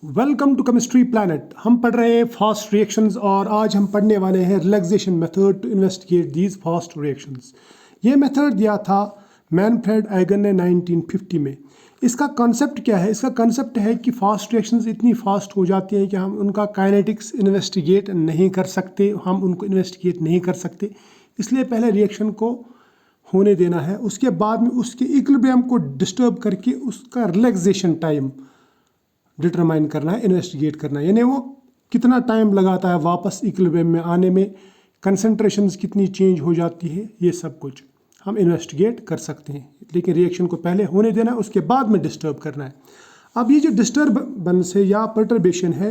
Welcome to chemistry planet. हम पढ़ रहे हैं फास्ट रिएक्शंस और आज हम पढ़ने वाले हैं relaxation method to investigate these fast reactions. ये मेथड दिया था मैनफ्रेड आइगन ने 1950 में। इसका कॉन्सेप्ट क्या है? इसका कॉन्सेप्ट है कि फास्ट रिएक्शंस इतनी फास्ट हो जाती हैं कि हम उनका काइनेटिक्स इन्वेस्टिगेट नहीं कर सकते, हम उनको इन्वेस्टिगेट नहीं कर सकते। इसलिए पहले रिएक्शन को होने देना है, उसके बाद में उसके इक्विलिब्रियम को डिस्टर्ब करके उसका रिलैक्सेशन टाइम डिटरमाइन करना है, इन्वेस्टिगेट करना है। यानी वो कितना टाइम लगाता है वापस इक्विलिब्रियम में आने में, कंसंट्रेशंस कितनी चेंज हो जाती है, ये सब कुछ हम इन्वेस्टिगेट कर सकते हैं। लेकिन रिएक्शन को पहले होने देना है, उसके बाद में डिस्टर्ब करना है। अब ये जो डिस्टर्बेंस है या पर्टर्बेशन है,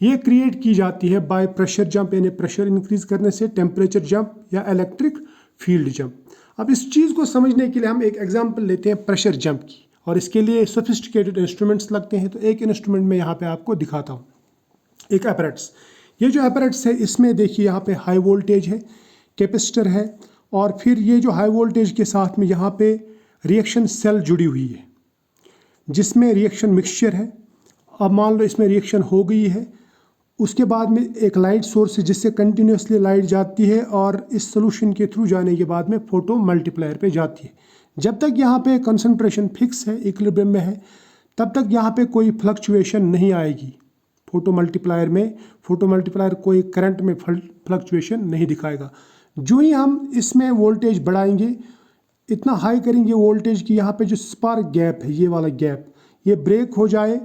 ये क्रिएट की जाती है बाय प्रेशर जंप, यानी प्रेशर इंक्रीज करने से, टेम्परेचर जंप या इलेक्ट्रिक फील्ड जंप। अब इस चीज़ को समझने के लिए हम एक एग्जांपल लेते हैं प्रेशर जंप की, और इसके लिए सोफिस्टिकेटेड इंस्ट्रूमेंट्स लगते हैं। तो एक इंस्ट्रूमेंट में यहाँ पे आपको दिखाता हूँ, एक अपैरेटस। ये जो अपैरेटस है, इसमें देखिए यहाँ पे हाई वोल्टेज है, कैपेसिटर है, और फिर ये जो हाई वोल्टेज के साथ में यहाँ पे रिएक्शन सेल जुड़ी हुई है जिसमें रिएक्शन मिक्सचर है। अब मान लो इसमें रिएक्शन हो गई है, उसके बाद में एक लाइट सोर्स है जिससे कंटिन्यूसली लाइट जाती है और इस सोल्यूशन के थ्रू जाने के बाद में फोटो मल्टीप्लायर पे जाती है। जब तक यहाँ पे कंसंट्रेशन फिक्स है, इक्विलिब्रियम में है, तब तक यहाँ पे कोई फ्लक्चुएशन नहीं आएगी। फोटो मल्टीप्लायर कोई करंट में फ्लक्चुएशन नहीं दिखाएगा। जो ही हम इसमें वोल्टेज बढ़ाएंगे, इतना हाई करेंगे वोल्टेज की यहाँ पे जो स्पार्क गैप है, ये वाला गैप, ये ब्रेक हो जाए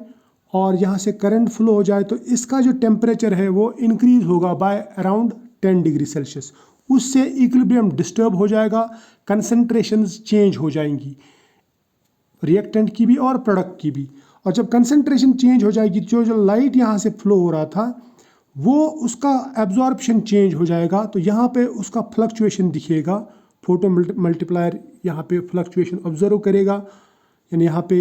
और यहाँ से करंट फ्लो हो जाए, तो इसका जो टेम्परेचर है वो इंक्रीज होगा बाय अराउंड 10 डिग्री सेल्सियस। उससे इक्विलिब्रियम डिस्टर्ब हो जाएगा, कंसंट्रेशंस चेंज हो जाएंगी, रिएक्टेंट की भी और प्रोडक्ट की भी। और जब कंसंट्रेशन चेंज हो जाएगी, जो लाइट यहाँ से फ्लो हो रहा था वो उसका एब्जॉर्प्शन चेंज हो जाएगा, तो यहाँ पे उसका फ्लक्चुएशन दिखेगा। फोटो मल्टीप्लायर यहाँ पे फ्लक्चुएशन ऑब्जर्व करेगा, यानी यहाँ पे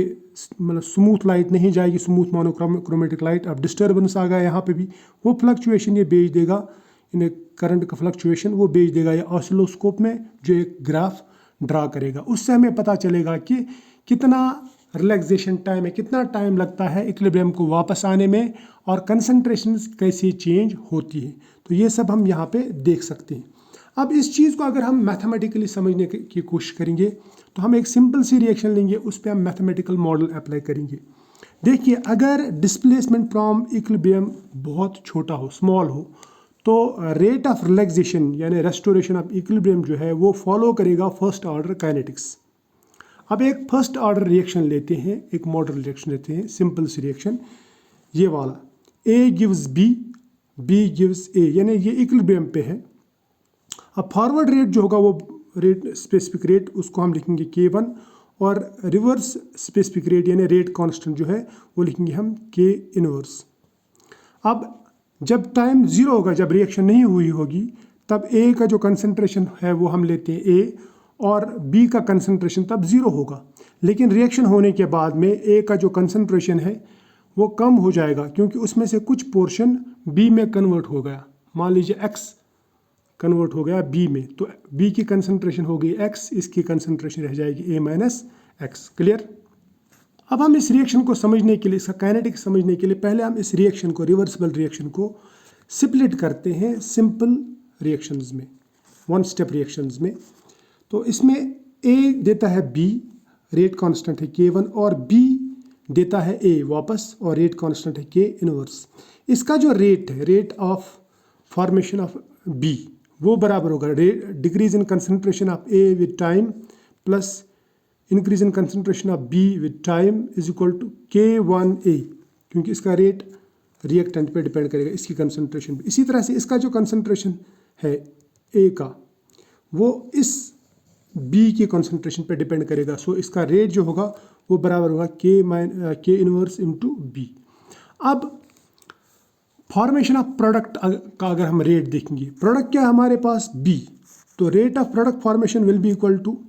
मतलब स्मूथ लाइट नहीं जाएगी, स्मूथ मोनोक्रोमेटिक लाइट। अब डिस्टर्बेंस आ गया यहाँ पे भी, वो फ्लक्चुएशन ये भेज देगा, यानी करंट का फ्लक्चुएशन वो भेज देगा ये ऑसिलोस्कोप में, जो एक ग्राफ ड्रा करेगा। उससे हमें पता चलेगा कि कितना रिलैक्सेशन टाइम है, कितना टाइम लगता है इक्विलिब्रियम को वापस आने में, और कंसंट्रेशन कैसे चेंज होती है। तो ये सब हम यहाँ पे देख सकते हैं। अब इस चीज़ को अगर हम मैथमेटिकली समझने की कोशिश करेंगे, तो हम एक सिंपल सी रिएक्शन लेंगे, उस पर हम मैथमेटिकल मॉडल अप्लाई करेंगे। देखिए, अगर डिस्प्लेसमेंट फ्रॉम इक्विलिब्रियम बहुत छोटा हो, स्मॉल हो, तो रेट ऑफ रिलैक्सेशन यानी रेस्टोरेशन ऑफ इक्विलिब्रियम जो है वो फॉलो करेगा फर्स्ट ऑर्डर काइनेटिक्स। अब एक फर्स्ट ऑर्डर रिएक्शन लेते हैं, एक मॉडल रिएक्शन लेते हैं, सिंपल सी रिएक्शन, ये वाला। A gives B, B gives A, यानी ये इक्विलिब्रियम पे है। अब फॉरवर्ड रेट जो होगा वो रेट, स्पेसिफिक रेट, उसको हम लिखेंगे K1, और रिवर्स स्पेसिफिक रेट यानी रेट कांस्टेंट जो है वो लिखेंगे हम K इनवर्स। अब जब टाइम 0 होगा, जब रिएक्शन नहीं हुई होगी, तब A का जो कंसंट्रेशन है वो हम लेते हैं A, और B का कंसंट्रेशन तब 0 होगा। लेकिन रिएक्शन होने के बाद में A का जो कंसंट्रेशन है वो कम हो जाएगा, क्योंकि उसमें से कुछ पोर्शन B में कन्वर्ट हो गया। मान लीजिए X कन्वर्ट हो गया B में, तो B की कंसंट्रेशन हो गई X, इसकी कंसंट्रेशन रह जाएगी A माइनस X। क्लियर? अब हम इस रिएक्शन को समझने के लिए, इसका काइनेटिक समझने के लिए, पहले हम इस रिएक्शन को, रिवर्सिबल रिएक्शन को स्प्लिट करते हैं सिंपल रिएक्शंस में, वन स्टेप रिएक्शंस में। तो इसमें A देता है B, रेट कांस्टेंट है K1, और B देता है A वापस, और रेट कांस्टेंट है K इनवर्स। इसका जो रेट है, rate of formation of B, वो बराबर होगा decrease in concentration of A with time plus increase in concentration of B with time is equal to K1A, क्योंकि इसका रेट रिएक्टेंट पे डिपेंड करेगा, इसकी कंसंट्रेशन पे। इसी तरह से इसका जो कंसंट्रेशन है A का, वो इस B की कंसंट्रेशन पे डिपेंड करेगा। सो इसका रेट जो होगा वो बराबर होगा K इनवर्स इंटू B। अब फॉर्मेशन ऑफ प्रोडक्ट का अगर हम रेट देखेंगे, प्रोडक्ट क्या है हमारे पास B, तो rate of product formation will be equal to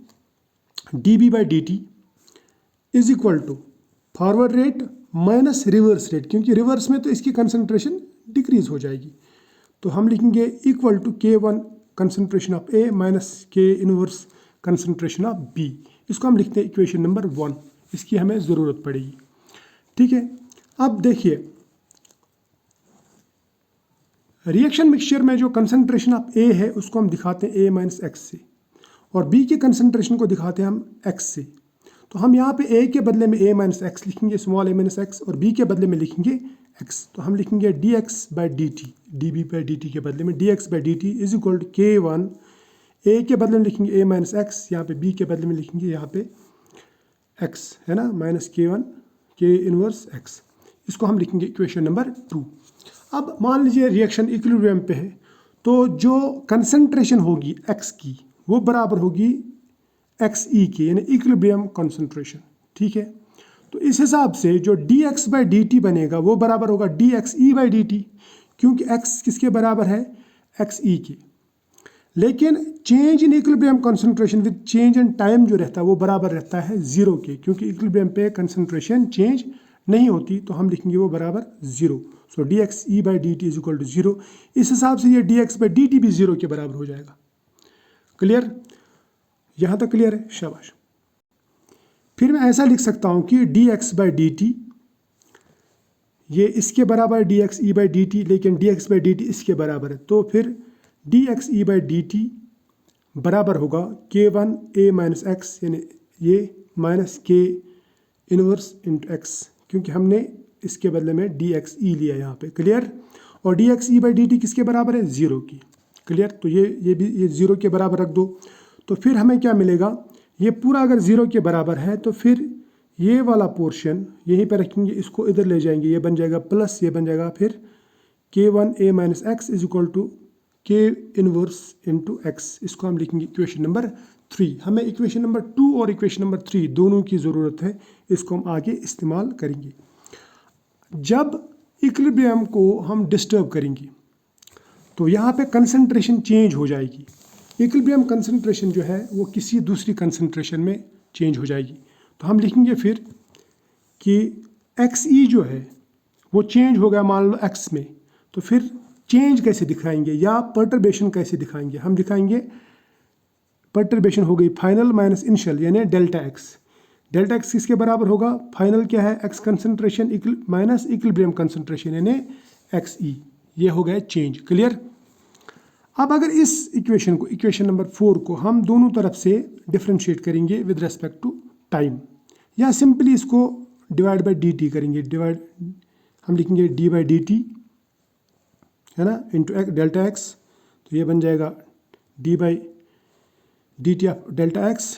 dB by dt is equal to forward rate minus reverse rate, क्योंकि रिवर्स में तो इसकी कंसंट्रेशन डिक्रीज हो जाएगी। तो हम लिखेंगे equal to K1 concentration of A minus K inverse concentration of B। इसको हम लिखते हैं इक्वेशन नंबर 1, इसकी हमें ज़रूरत पड़ेगी। ठीक है, अब देखिए रिएक्शन मिक्सचर में जो कंसंट्रेशन ऑफ ए है उसको हम दिखाते हैं ए माइनस एक्स से, और बी के कंसंट्रेशन को दिखाते हैं हम एक्स से। तो हम यहाँ पे ए के बदले में ए माइनस एक्स लिखेंगे, स्मॉल ए माइनस एक्स, और बी के बदले में लिखेंगे एक्स। तो हम लिखेंगे d x by d t, d b by d t के बदले में d x by d t is equal to k one, a के बदले में लिखेंगे ए माइनस एक्स, यहाँ पे बी के बदले में लिखेंगे यहाँ पे एक्स, है ना, माइनस के वन के इनवर्स एक्स। इसको हम लिखेंगे इक्वेशन नंबर 2। अब मान लीजिए रिएक्शन इक्विलिब्रियम पे है, तो जो कंसंट्रेशन होगी एक्स की वो बराबर होगी एक्स ई के, यानी इक्विलिब्रियम कंसंट्रेशन, ठीक है। तो इस हिसाब से जो D x by d T बनेगा वो बराबर होगा D x e by d T, क्योंकि एक्स किसके बराबर है, एक्स ई के। लेकिन change in equilibrium concentration with change in time जो रहता है वो बराबर रहता है 0 के, क्योंकि इक्विलिब्रियम पे कंसंट्रेशन चेंज नहीं होती, तो हम लिखेंगे वो बराबर 0। So d x e by d t is equal to 0। इस हिसाब से ये d x by d t भी 0 के बराबर हो जाएगा। क्लियर, यहाँ तक क्लियर है, शाबाश। फिर मैं ऐसा लिख सकता हूँ कि d x by d t ये इसके बराबर d x e by d t, लेकिन d x by d t इसके बराबर है, तो फिर d x e by d t बराबर होगा के वन ए माइनस एक्स, यानी ये माइनस के इनवर्स इंटू एक्स, क्योंकि हमने इसके बदले में डी एक्स ई लिया यहाँ पे। क्लियर, और D x e by d T किसके बराबर है, 0 की। क्लियर, तो ये भी ये 0 के बराबर रख दो। तो फिर हमें क्या मिलेगा, ये पूरा अगर 0 के बराबर है तो फिर ये वाला पोर्शन यहीं पर रखेंगे, इसको इधर ले जाएंगे, ये बन जाएगा प्लस, ये बन जाएगा फिर k one a minus x is equal to k inverse into x. इसको हम लिखेंगे इक्वेशन नंबर 3। हमें इक्वेशन नंबर 2 और इक्वेशन नंबर 3 दोनों की ज़रूरत है, इसको हम आगे इस्तेमाल करेंगे। जब इक्विलिब्रियम को हम डिस्टर्ब करेंगे तो यहाँ पे कंसंट्रेशन चेंज हो जाएगी। इक्विलिब्रियम कंसंट्रेशन जो है वो किसी दूसरी कंसंट्रेशन में चेंज हो जाएगी। तो हम लिखेंगे फिर कि एक्स ई जो है वो चेंज हो गया मान लो एक्स में, तो फिर चेंज कैसे दिखाएंगे या पर्टर्बेशन कैसे दिखाएंगे, हम दिखाएंगे पर्टर्बेशन हो गई फाइनल माइनस इनिशियल, यानी डेल्टा एक्स। डेल्टा एक्स किसके बराबर होगा, फाइनल क्या है, x concentration minus equilibrium concentration, यानी एक्स ई, ये हो गया चेंज। क्लियर। अब अगर इस इक्वेशन को, इक्वेशन नंबर 4 को हम दोनों तरफ से डिफ्रेंशिएट करेंगे विद रेस्पेक्ट टू टाइम, या सिंपली इसको डिवाइड बाई डी टी करेंगे, डिवाइड हम लिखेंगे डी बाई डी टी, है ना, इंटू डेल्टा एक्स। तो ये बन जाएगा d by d t of delta x,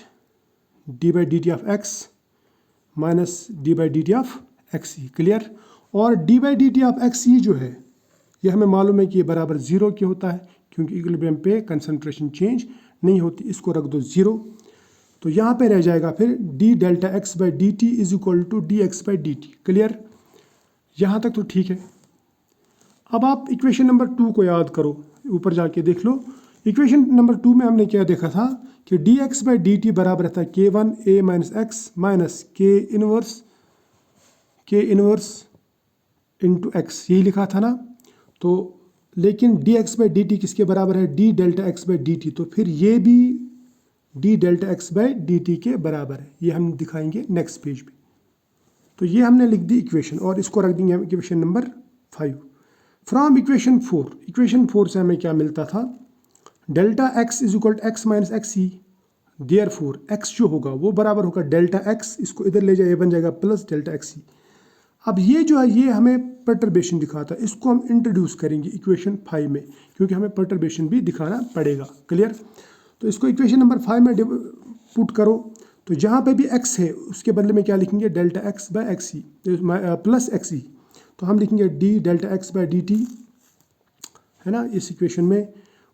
d by d t of x minus d by d t of x e. Clear. और d by d t of x e जो है ये हमें मालूम है कि ये बराबर 0 के होता है, क्योंकि इक्विलिब्रियम पे कंसंट्रेशन चेंज नहीं होती। इसको रख दो 0, तो यहाँ पे रह जाएगा फिर d delta x by d t is equal to d x by d t. Clear, यहाँ तक तो ठीक है। अब आप इक्वेशन नंबर 2 को याद करो, ऊपर जाके देख लो। इक्वेशन नंबर 2 में हमने क्या देखा था कि d x by d t बराबर रहता है के one a minus x minus के इनवर्स इंटू एक्स, यही लिखा था ना। तो लेकिन d x by d T किसके बराबर है, D delta x by d T, तो फिर ये भी D delta x by d t के बराबर है। ये हम दिखाएंगे नेक्स्ट पेज पे। तो ये हमने लिख दी इक्वेशन, और इसको रख देंगे हम equation number 5 from equation 4। Equation 4 से हमें क्या मिलता था, delta x is equal to x minus x e, therefore x जो होगा वो बराबर होगा डेल्टा एक्स, इसको इधर ले जाए, ये बन जाएगा प्लस डेल्टा एक्स ई। अब ये जो है ये हमें पर्टर्बेशन दिखाता है, इसको हम इंट्रोड्यूस करेंगे इक्वेशन 5 में, क्योंकि हमें पर्टर्बेशन भी दिखाना पड़ेगा। क्लियर। तो इसको इक्वेशन नंबर 5 में पुट करो, तो जहाँ पे भी x है उसके बदले में क्या लिखेंगे, delta x by x e plus x e. तो हम लिखेंगे d delta x by d t, है ना, इस इक्वेशन में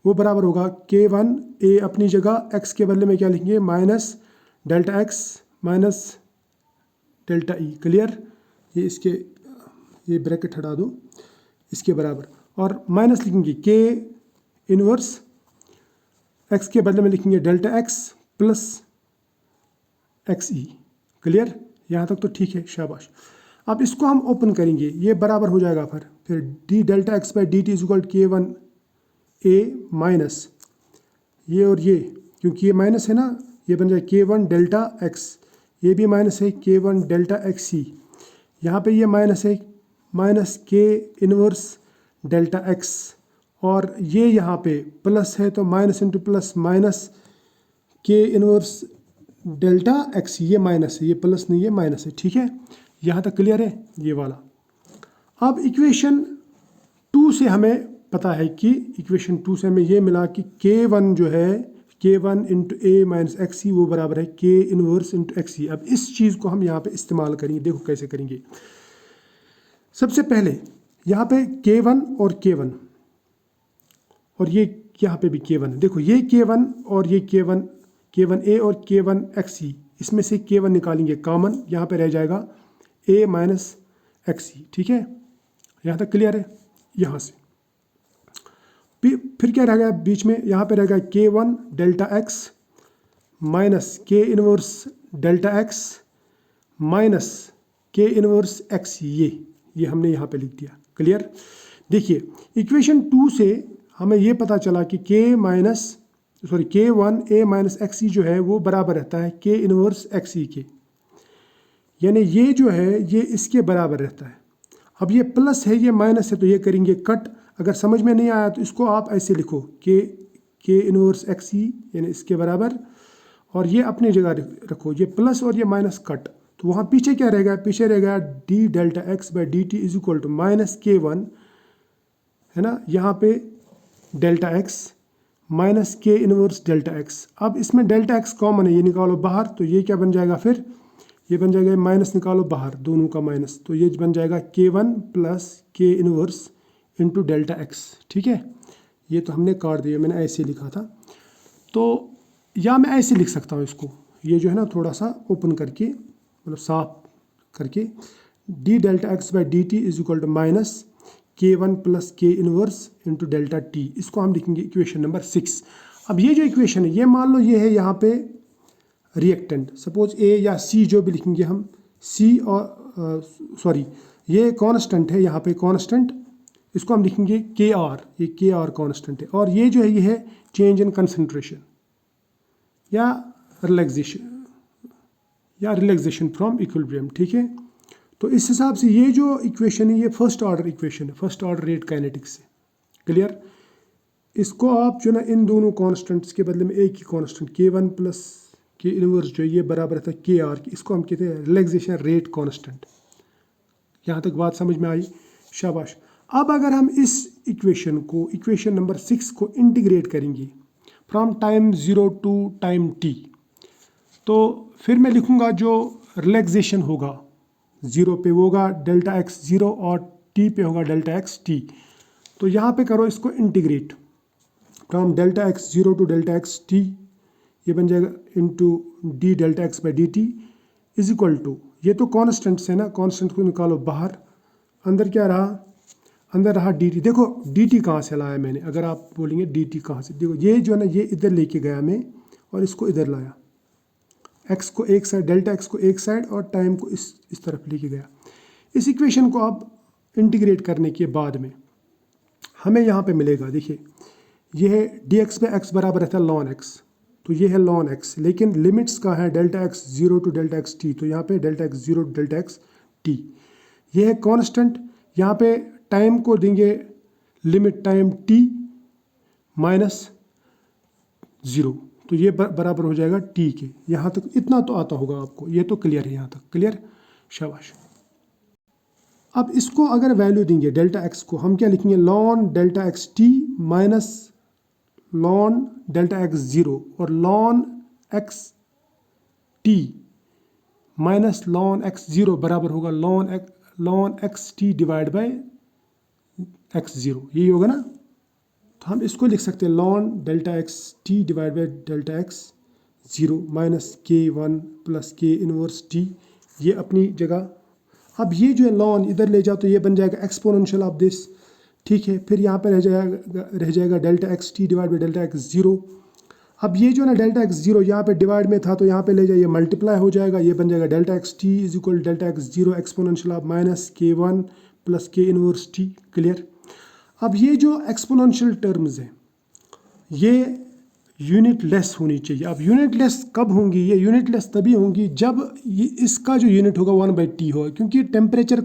वो बराबर होगा के वन ए अपनी जगह, x के बदले में क्या लिखेंगे minus delta x minus delta E. Clear. ये इसके ये ब्रैकेट हटा दो, इसके बराबर, और माइनस लिखेंगे के इनवर्स, x के बदले में लिखेंगे delta x plus x e. Clear, यहाँ तक तो ठीक है, शाबाश। अब इसको हम ओपन करेंगे, ये बराबर हो जाएगा फिर d delta x by d t is equal to k one a minus ये और ये, क्योंकि ये माइनस है ना, ये बन जाए के वन डेल्टा एक्स, ये भी माइनस है के वन डेल्टा एक्स सी, यहाँ पे ये माइनस है माइनस के इनवर्स डेल्टा एक्स, और ये यहाँ पे प्लस है तो माइनस इंटू प्लस माइनस के इनवर्स डेल्टा एक्स, ये माइनस है, ये प्लस नहीं, ये माइनस है, ठीक है। यहाँ तक क्लियर है ये वाला। अब इक्वेशन 2 से हमें पता है कि इक्वेशन 2 से हमें ये मिला कि K1 जो है K1 इंटू ए माइनस एक्स वो बराबर है K इनवर्स इंटू एक्स। अब इस चीज़ को हम यहाँ पे इस्तेमाल करेंगे, देखो कैसे करेंगे। सबसे पहले यहाँ पे K1 और K1 और ये यहाँ पे भी K1 है, देखो ये K1 और ये K1A और K1 XE, इसमें से K1 निकालेंगे कॉमन, यहाँ पे रह जाएगा A माइनस XE, ठीक है। यहाँ तक क्लियर है। यहाँ से फिर क्या रह गया बीच में, यहाँ पे रह गया K1 delta x minus K inverse delta x minus K inverse x, ये हमने यहाँ पे लिख दिया। क्लियर। देखिए इक्वेशन 2 से हमें ये पता चला कि K1A माइनस XE जो है वो बराबर रहता है K इनवर्स XE के, यानी ये जो है ये इसके बराबर रहता है। अब ये प्लस है, ये माइनस है, तो ये करेंगे कट। अगर समझ में नहीं आया तो इसको आप ऐसे लिखो K इनवर्स XE यानी इसके बराबर, और ये अपनी जगह रखो, ये प्लस और ये माइनस कट। तो वहाँ पीछे क्या रहेगा, पीछे रहेगा d delta x by d t is equal to minus K1 है ना, यहाँ पे delta x minus K inverse delta x. अब इसमें डेल्टा एक्स कॉमन है, ये निकालो बाहर, तो ये क्या बन जाएगा, फिर ये बन जाएगा माइनस निकालो बाहर, दोनों का माइनस, तो ये बन जाएगा K1 plus K inverse into delta x, ठीक है। ये तो हमने काट दिया, मैंने ऐसे लिखा था, तो या मैं ऐसे लिख सकता हूँ इसको, ये जो है ना थोड़ा सा ओपन करके, मतलब साफ करके, d delta x by d t is equal to minus K1 plus K inverse into delta t, इसको हम लिखेंगे इक्वेशन नंबर 6। अब ये जो इक्वेशन है, ये मान लो ये है यहाँ पे रिएक्टेंट, सपोज ए या सी जो भी लिखेंगे हम, सी और सॉरी ये कांस्टेंट है, यहाँ पे कांस्टेंट, इसको हम लिखेंगे Kr, ये Kr कांस्टेंट है, और ये जो है ये है चेंज इन कंसंट्रेशन या रिलैक्सेशन फ्रॉम इक्विलिब्रियम, ठीक है। तो इस हिसाब से ये जो इक्वेशन है ये फर्स्ट ऑर्डर इक्वेशन है, फर्स्ट ऑर्डर रेट काइनेटिक्स से। क्लियर। इसको आप जो ना इन दोनों कांस्टेंट्स के बदले में एक ही constant K1 plus K inverse जो ये बराबर रहता है Kr, इसको हम कहते हैं रिलैक्सेशन रेट कांस्टेंट। यहाँ तक बात समझ में आई, शाबाश। अब अगर हम इस इक्वेशन को, इक्वेशन नंबर 6 को इंटीग्रेट करेंगे from time 0 to time t, तो फिर मैं लिखूँगा जो रिलैक्सेशन होगा 0 पे वो होगा डेल्टा एक्स 0 और t पे होगा डेल्टा एक्स t। तो यहाँ पे करो इसको integrate from delta x 0 to delta x t, ये बन जाएगा into d delta x by d t is equal to, ये तो कॉन्स्टेंट्स है ना, कॉन्स्टेंट को निकालो बाहर, अंदर क्या रहा, अंदर रहा डी टी। देखो डी टी कहाँ से लाया मैंने, अगर आप बोलेंगे डी टी कहाँ से, देखो ये जो है ना ये इधर लेके गया मैं और इसको इधर लाया, एक्स को एक साइड, डेल्टा एक्स को एक साइड और टाइम को इस तरफ लेके गया। इस इक्वेशन को आप इंटीग्रेट करने के बाद में हमें यहाँ पे मिलेगा, देखिए ये है डी एक्स पे एक्स बराबर रहता है लॉन एक्स, तो ये है लॉन एक्स, लेकिन लिमिट्स का है delta x 0 to delta x t, तो यहाँ पे delta x 0 to delta x t. ये है कांस्टेंट, यहाँ पे टाइम को देंगे लिमिट टाइम t माइनस 0, तो ये बराबर हो जाएगा t के। यहाँ तक इतना तो आता होगा आपको, ये तो क्लियर है, यहाँ तक क्लियर, शाबाश। अब इसको अगर वैल्यू देंगे डेल्टा एक्स को, हम क्या लिखेंगे, lawn delta x T minus lawn delta x 0 और lawn x T minus lawn x 0 बराबर होगा lawn x T divide by x 0, यही होगा ना। तो हम इसको लिख सकते हैं lawn delta x T divide by delta x 0 minus K1 plus K inverse T, ये अपनी जगह। अब ये जो है लॉन इधर ले जाओ तो ये बन जाएगा एक्सपोनेंशियल ऑफ दिस, ठीक है। फिर यहाँ पे रह जाएगा delta x T divide by delta x 0। अब ये जो ना डेल्टा एक्स 0 यहाँ पे डिवाइड में था तो यहाँ पे ले जाइए मल्टीप्लाई हो जाएगा, ये बन जाएगा delta x T is equal delta x 0 exponential of minus K1 plus K inverse T. Clear. अब ये जो एक्सपोनेंशियल टर्म्स हैं ये यूनिट लेस होनी चाहिए। अब यूनिट लेस कब होंगी, ये यूनिट लेस तभी होंगी जब ये इसका जो यूनिट होगा 1/t होगा, क्योंकि टेम्परेचर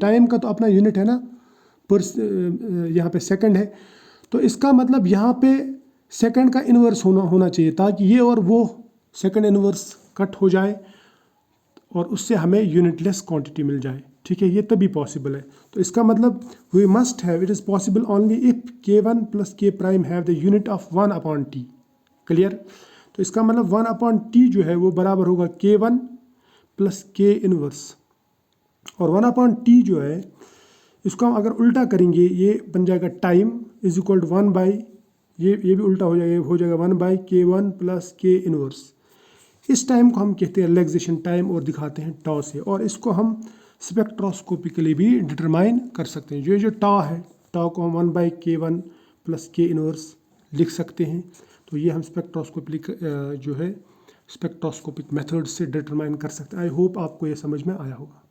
टाइम का तो अपना यूनिट है ना, पर यहाँ पे सेकंड है, तो इसका मतलब यहाँ पे सेकंड का इन्वर्स होना चाहिए ताकि ये और वो सेकंड इन्वर्स कट हो जाए और उससे हमें यूनिटलेस क्वांटिटी मिल जाए। ठीक है, ये तभी पॉसिबल है। तो इसका मतलब we must have, it is possible only if k1 plus k prime have the unit of 1/t। Clear? तो इसका मतलब 1/t जो है वो बराबर होगा k1 प्लस k इनवर्स, और 1/t जो है इसको हम अगर उल्टा करेंगे ये बन जाएगा time is equal to 1 by, ये भी उल्टा हो जाएगा 1/k1 प्लस k इनवर्स। इस टाइम को हम कहते हैं रिलैक्सेशन टाइम और दिखाते हैं टॉ से, और इसको हम स्पेक्ट्रोस्कोपिकली भी डिटरमाइन कर सकते हैं। जो टॉ है, टॉ को हम 1/k1 प्लस k इनवर्स लिख सकते हैं। तो ये हम स्पेक्ट्रोस्कोपिक जो है स्पेक्ट्रोस्कोपिक मेथड से डिटरमाइन कर सकते हैं। आई होप आपको ये समझ में आया होगा।